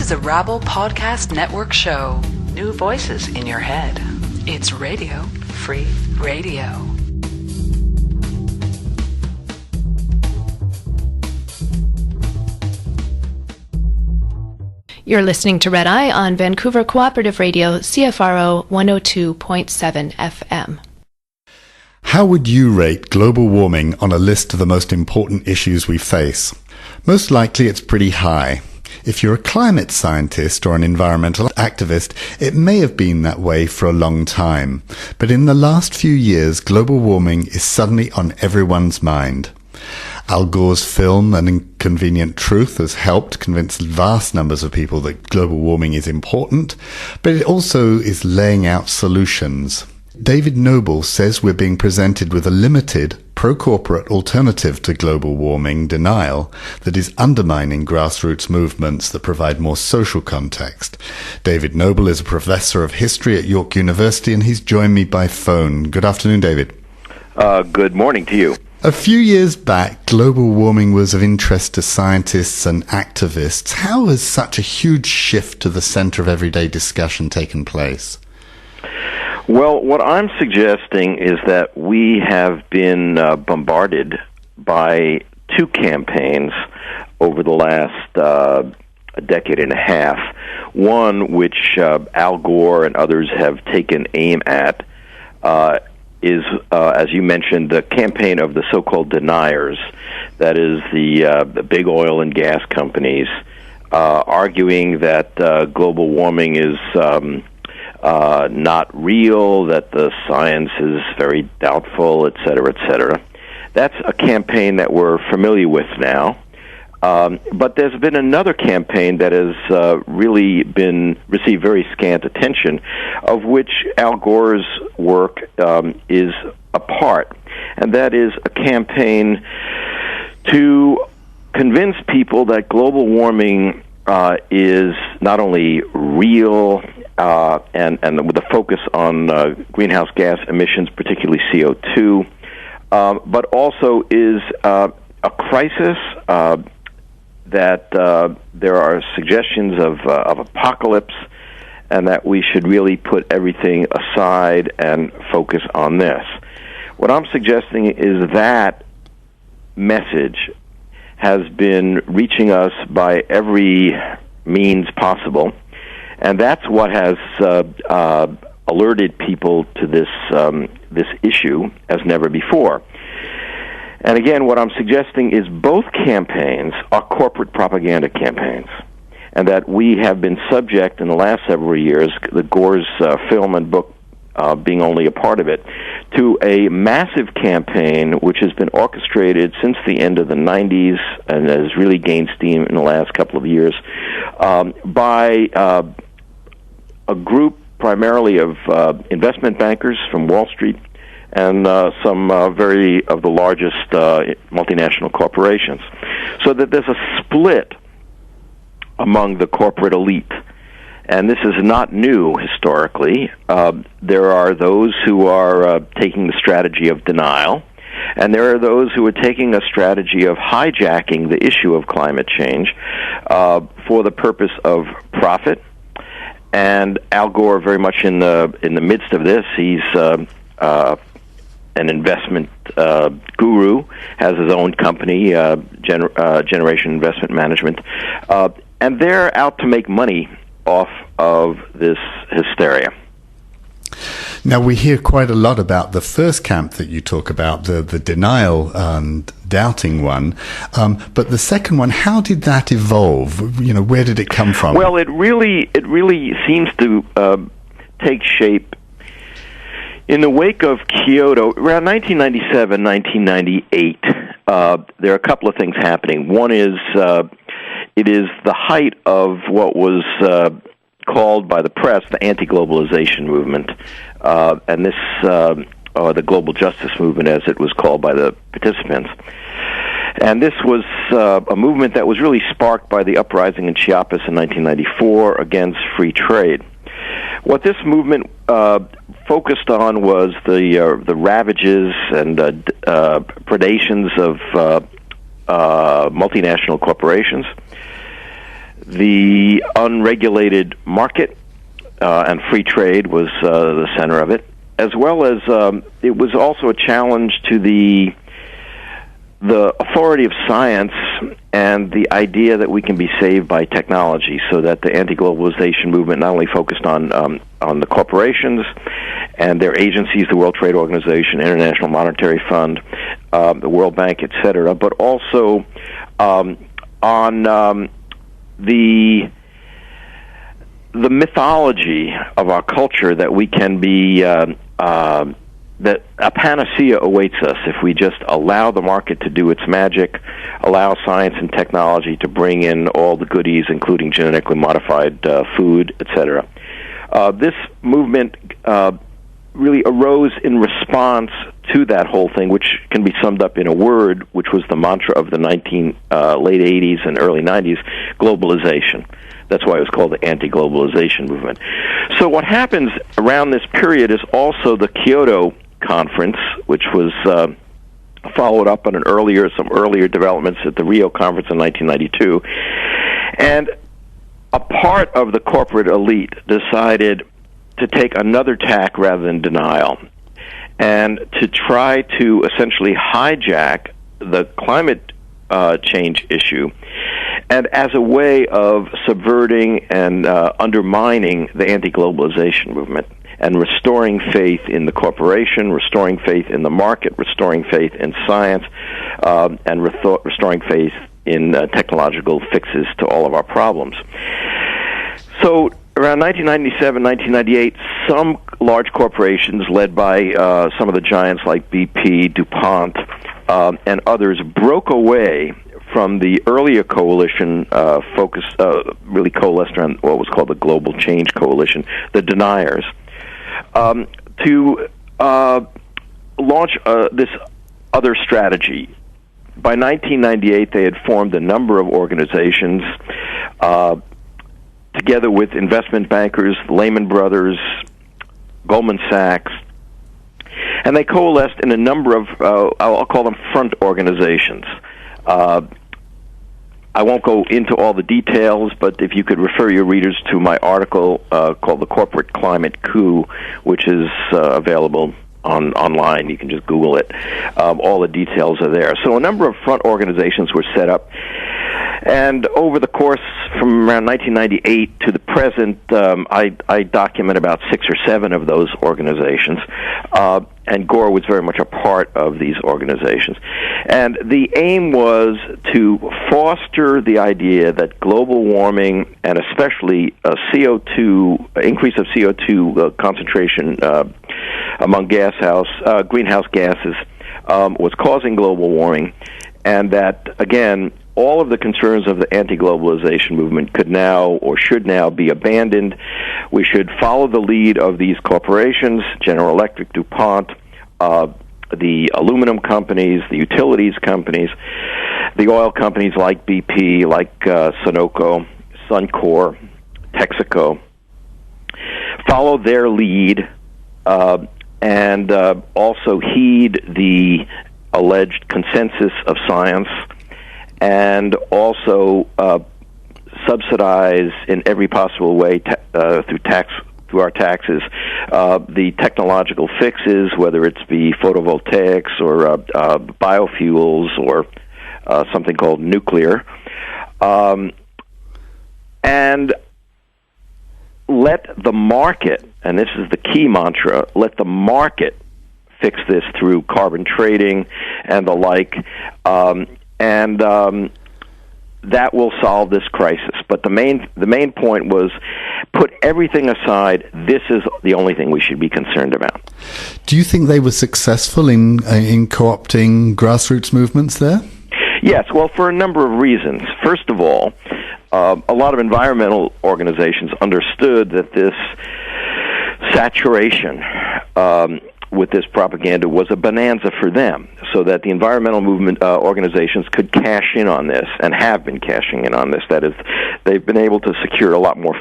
This is a Rabble Podcast Network show. New voices in your head. It's Radio Free Radio. You're listening to Red Eye on Vancouver Cooperative Radio, CFRO 102.7 FM. How would you rate global warming on a list of the most important issues we face? Most likely it's pretty high. If you're a climate scientist or an environmental activist, it may have been that way for a long time. But in the last few years, global warming is suddenly on everyone's mind. Al Gore's film An Inconvenient Truth has helped convince vast numbers of people that global warming is important, but it also is laying out solutions. David Noble says we're being presented with a limited, pro-corporate alternative to global warming denial that is undermining grassroots movements that provide more social context. David Noble is a professor of history at York University, and he's joined me by phone. Good afternoon, David. Good morning to you. A few years back, global warming was of interest to scientists and activists. How has such a huge shift to the center of everyday discussion taken place? Well, what I'm suggesting is that we have been bombarded by two campaigns over the last a decade and a half. One, which Al Gore and others have taken aim at, is, as you mentioned, the campaign of the so-called deniers. That is the big oil and gas companies arguing that global warming is not real, that the science is very doubtful, et cetera, et cetera. That's a campaign that we're familiar with now. But there's been another campaign that has really received very scant attention, of which Al Gore's work is a part, and that is a campaign to convince people that global warming is not only real and with a focus on greenhouse gas emissions, particularly CO2, but also is a crisis. That there are suggestions of apocalypse, and that we should really put everything aside and focus on this. What I'm suggesting is that message has been reaching us by every means possible, and that's what has alerted people to this issue as never before. And again, what I'm suggesting is both campaigns are corporate propaganda campaigns, and that we have been subject in the last several years, the Gore's film and book being only a part of it, to a massive campaign which has been orchestrated since the end of the 90s and has really gained steam in the last couple of years by a group primarily of investment bankers from Wall Street and some very of the largest multinational corporations, so that there's a split among the corporate elite. And this is not new historically. There are those who are taking the strategy of denial, and there are those who are taking a strategy of hijacking the issue of climate change for the purpose of profit. And Al Gore, very much in the midst of this, he's an investment guru, has his own company, Generation Investment Management, and they're out to make money off of this hysteria. Now, we hear quite a lot about the first camp that you talk about, the denial and doubting one, but the second one, how did that evolve? You know, where did it come from? Well, it really seems to take shape in the wake of Kyoto, around 1997, 1998, there are a couple of things happening. One is it is the height of what was called by the press the anti-globalization movement, and this, or the global justice movement as it was called by the participants. And this was a movement that was really sparked by the uprising in Chiapas in 1994 against free trade. What this movement focused on was the ravages and predations of multinational corporations. The unregulated market and free trade was the center of it, as well as it was also a challenge to the authority of science and the idea that we can be saved by technology, so that the anti-globalization movement not only focused on the corporations and their agencies, the World Trade Organization, International Monetary Fund, the World Bank, etc., but also on the mythology of our culture that we can be that a panacea awaits us if we just allow the market to do its magic, allow science and technology to bring in all the goodies, including genetically modified food, etc. This movement really arose in response to that whole thing, which can be summed up in a word, which was the mantra of the late 80s and early 90s, globalization. That's why it was called the anti-globalization movement. So what happens around this period is also the Kyoto Conference, which was followed up on some earlier developments at the Rio Conference in 1992. And a part of the corporate elite decided to take another tack rather than denial, and to try to essentially hijack the climate change issue, and as a way of subverting and undermining the anti-globalization movement, and restoring faith in the corporation, restoring faith in the market, restoring faith in science, and restoring faith in technological fixes to all of our problems. So around 1997, 1998, some large corporations led by some of the giants like BP, DuPont, and others broke away from the earlier coalition really coalesced around what was called the Global Change Coalition, the deniers, to launch this other strategy. By 1998, they had formed a number of organizations together with investment bankers, Lehman Brothers, Goldman Sachs, and they coalesced in a number of, I'll call them front organizations. I won't go into all the details, but if you could refer your readers to my article called The Corporate Climate Coup, which is available online. You can just Google it. All the details are there. So a number of front organizations were set up. And over the course from around 1998 to the present, I document about 6 or 7 of those organizations. And Gore was very much a part of these organizations. And the aim was to foster the idea that global warming, and especially increase of CO2 concentration among greenhouse gases, was causing global warming, and that, again, all of the concerns of the anti-globalization movement could now or should now be abandoned. We should follow the lead of these corporations, General Electric, DuPont, the aluminum companies, the utilities companies, the oil companies like BP, like Sunoco, Suncor, Texaco. Follow their lead and also heed the alleged consensus of science, and also subsidize in every possible way through our taxes the technological fixes, whether it's be photovoltaics or biofuels or something called nuclear, and let the market, and this is the key mantra, let the market fix this through carbon trading and the like, and that will solve this crisis. But the main point was, put everything aside. This is the only thing we should be concerned about. Do you think they were successful in co-opting grassroots movements there? Yes, well, for a number of reasons. First of all, a lot of environmental organizations understood that this saturation with this propaganda was a bonanza for them, so that the environmental movement organizations could cash in on this, and have been cashing in on this. That is, they've been able to secure a lot more